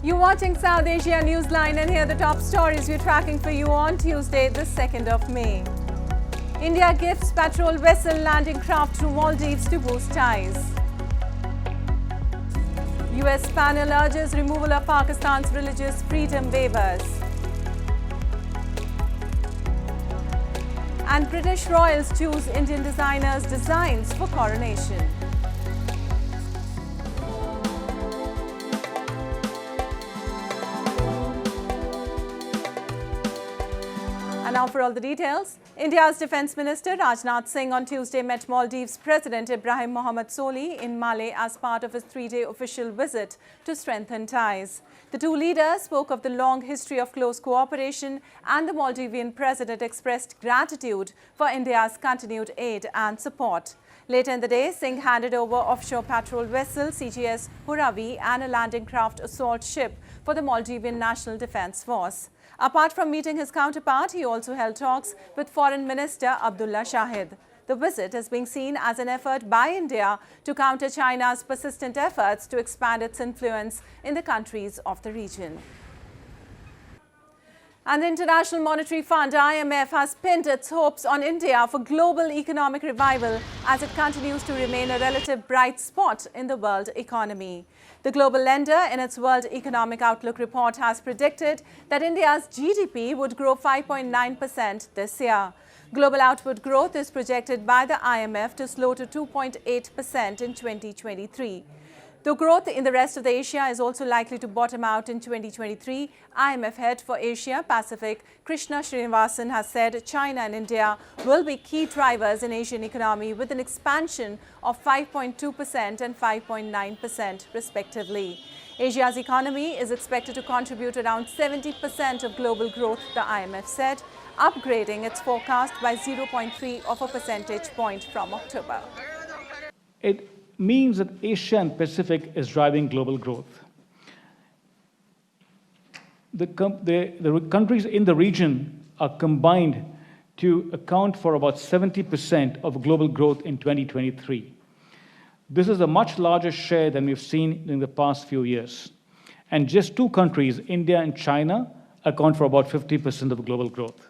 You're watching South Asia Newsline, and here are the top stories we're tracking for you on Tuesday, the 2nd of May. India gifts patrol vessel landing craft to Maldives to boost ties. US panel urges removal of Pakistan's religious freedom waivers. And British royals choose Indian designers' designs for coronation. And now for all the details. India's Defence Minister Rajnath Singh on Tuesday met Maldives President Ibrahim Mohamed Solih in Malé as part of his three-day official visit to strengthen ties. The two leaders spoke of the long history of close cooperation, and the Maldivian president expressed gratitude for India's continued aid and support. Later in the day, Singh handed over offshore patrol vessel CGS Huravi and a landing craft assault ship for the Maldivian National Defence Force. Apart from meeting his counterpart, he also held talks with Foreign Minister Abdullah Shahid. The visit is being seen as an effort by India to counter China's persistent efforts to expand its influence in the countries of the region. And the International Monetary Fund IMF has pinned its hopes on India for global economic revival as it continues to remain a relative bright spot in the world economy. The global lender, in its World Economic Outlook report, has predicted that India's GDP would grow 5.9% this year. Global output growth is projected by the IMF to slow to 2.8% in 2023. Though growth in the rest of Asia is also likely to bottom out in 2023, IMF head for Asia Pacific Krishna Srinivasan has said China and India will be key drivers in Asian economy with an expansion of 5.2% and 5.9% respectively. Asia's economy is expected to contribute around 70% of global growth, the IMF said, upgrading its forecast by 0.3 of a percentage point from October. It means that Asia and Pacific is driving global growth. The countries in the region are combined to account for about 70% of global growth in 2023. This is a much larger share than we've seen in the past few years. And just two countries, India and China, account for about 50% of global growth.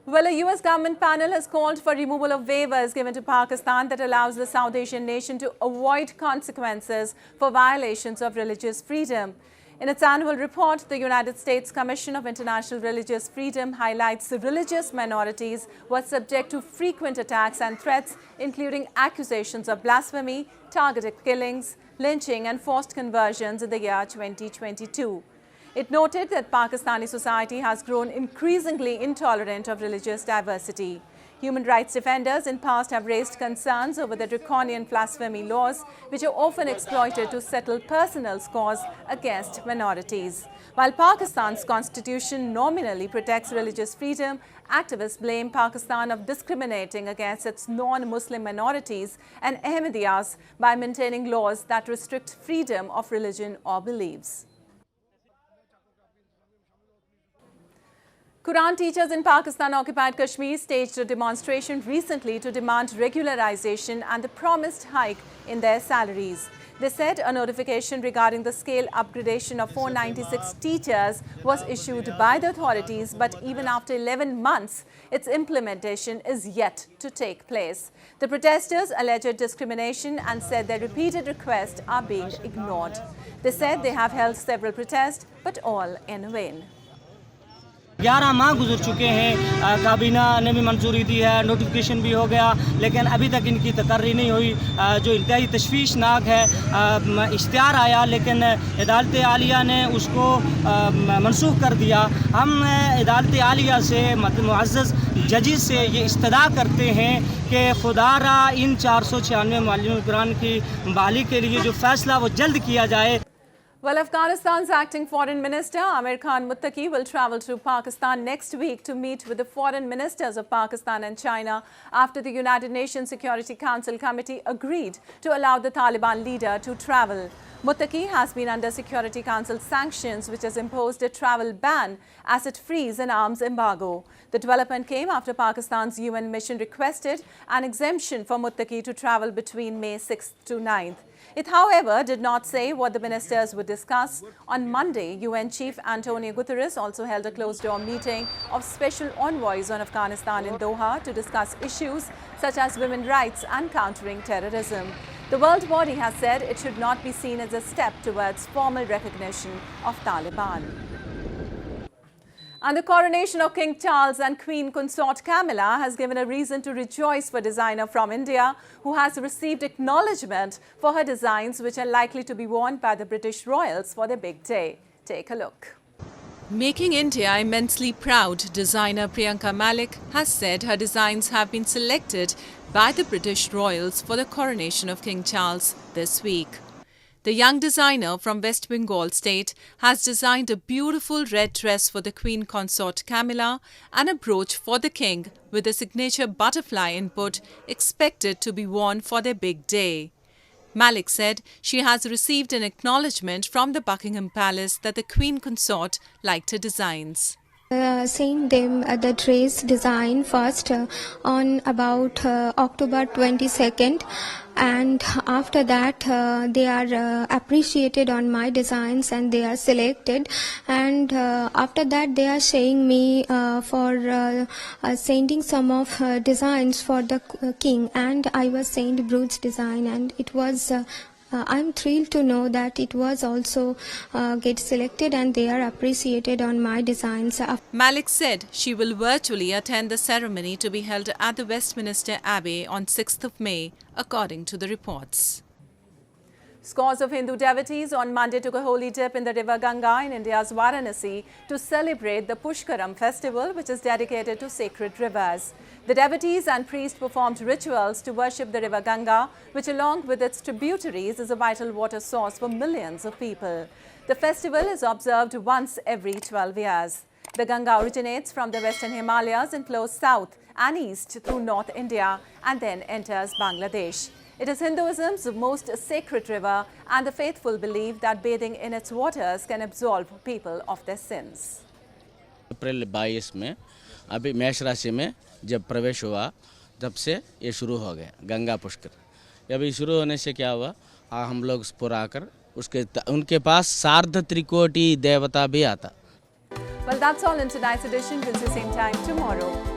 Well, a US government panel has called for removal of waivers given to Pakistan that allows the South Asian nation to avoid consequences for violations of religious freedom. In its annual report, the United States Commission of International Religious Freedom highlights the religious minorities were subject to frequent attacks and threats, including accusations of blasphemy, targeted killings, lynching and forced conversions in the year 2022. It noted that Pakistani society has grown increasingly intolerant of religious diversity. Human rights defenders in past have raised concerns over the draconian blasphemy laws, which are often exploited to settle personal scores against minorities. While Pakistan's constitution nominally protects religious freedom, activists blame Pakistan of discriminating against its non-Muslim minorities and Ahmadiyas by maintaining laws that restrict freedom of religion or beliefs. Quran teachers in Pakistan-occupied Kashmir staged a demonstration recently to demand regularization and the promised hike in their salaries. They said a notification regarding the scale upgradation of 496 teachers was issued by the authorities, but even after 11 months, its implementation is yet to take place. The protesters alleged discrimination and said their repeated requests are being ignored. They said they have held several protests, but all in vain. 11 माह गुजर चुके हैं, काबीना ने भी मंजूरी दी है, notification भी हो गया, लेकिन अभी तक इनकी तकर्री नहीं हुई, जो इंतहाई तशवीशनाक है। इश्तिहार आया लेकिन अदालत आलिया ने उसको मनसूख कर दिया। हम अदालत आलिया से मुअज़्ज़ज़ जजेस से ये इस्तदा करते हैं कि खुदारा इन 496 मालिम कुरान की बहाली के लिए जो फ़ैसला वो जल्द किया जाए। Well, Afghanistan's acting Foreign Minister Amir Khan Muttaqi will travel to Pakistan next week to meet with the foreign ministers of Pakistan and China after the United Nations Security Council Committee agreed to allow the Taliban leader to travel. Muttaqi has been under Security Council sanctions, which has imposed a travel ban as it frees an arms embargo. The development came after Pakistan's UN mission requested an exemption for Muttaqi to travel between May 6th to 9th. It, however, did not say what the ministers would discuss. On Monday, UN Chief Antonio Guterres also held a closed-door meeting of special envoys on Afghanistan in Doha to discuss issues such as women's rights and countering terrorism. The world body has said it should not be seen as a step towards formal recognition of Taliban. And the coronation of King Charles and Queen Consort Camila has given a reason to rejoice for designer from India who has received acknowledgement for her designs, which are likely to be worn by the British royals for their big day. Take a look. Making India immensely proud, designer Priyanka Malik has said her designs have been selected by the British royals for the coronation of King Charles this week. The young designer from West Bengal state has designed a beautiful red dress for the Queen Consort Camila and a brooch for the king with a signature butterfly input expected to be worn for their big day. Malik said she has received an acknowledgement from the Buckingham Palace that the Queen Consort liked her designs. Seeing them the dress design first on about October 22nd, and after that they are appreciated on my designs and they are selected, and after that they are saying me for sending some of designs for the king, and I was sent brooch design, and it was I'm thrilled to know that it was also get selected and they are appreciated on my designs. Malik said she will virtually attend the ceremony to be held at the Westminster Abbey on 6th of May, according to the reports. Scores of Hindu devotees on Monday took a holy dip in the river Ganga in India's Varanasi to celebrate the Pushkaram festival, which is dedicated to sacred rivers. The devotees and priests performed rituals to worship the river Ganga, which along with its tributaries is a vital water source for millions of people. The festival is observed once every 12 years. The Ganga originates from the western Himalayas and flows south and east through North India and then enters Bangladesh. It is Hinduism's most sacred river, and the faithful believe that bathing in its waters can absolve people of their sins. अप्रैल 22 में अभी मेष राशि में जब प्रवेश हुआ तब से ये शुरू हो गया गंगा पुष्कर। अभी शुरू होने से क्या हुआ, हम लोग पूरा आकर उनके पास सार्ध त्रिकोटि देवता भी आता। Well, that's all in tonight's edition. We'll see you same time tomorrow.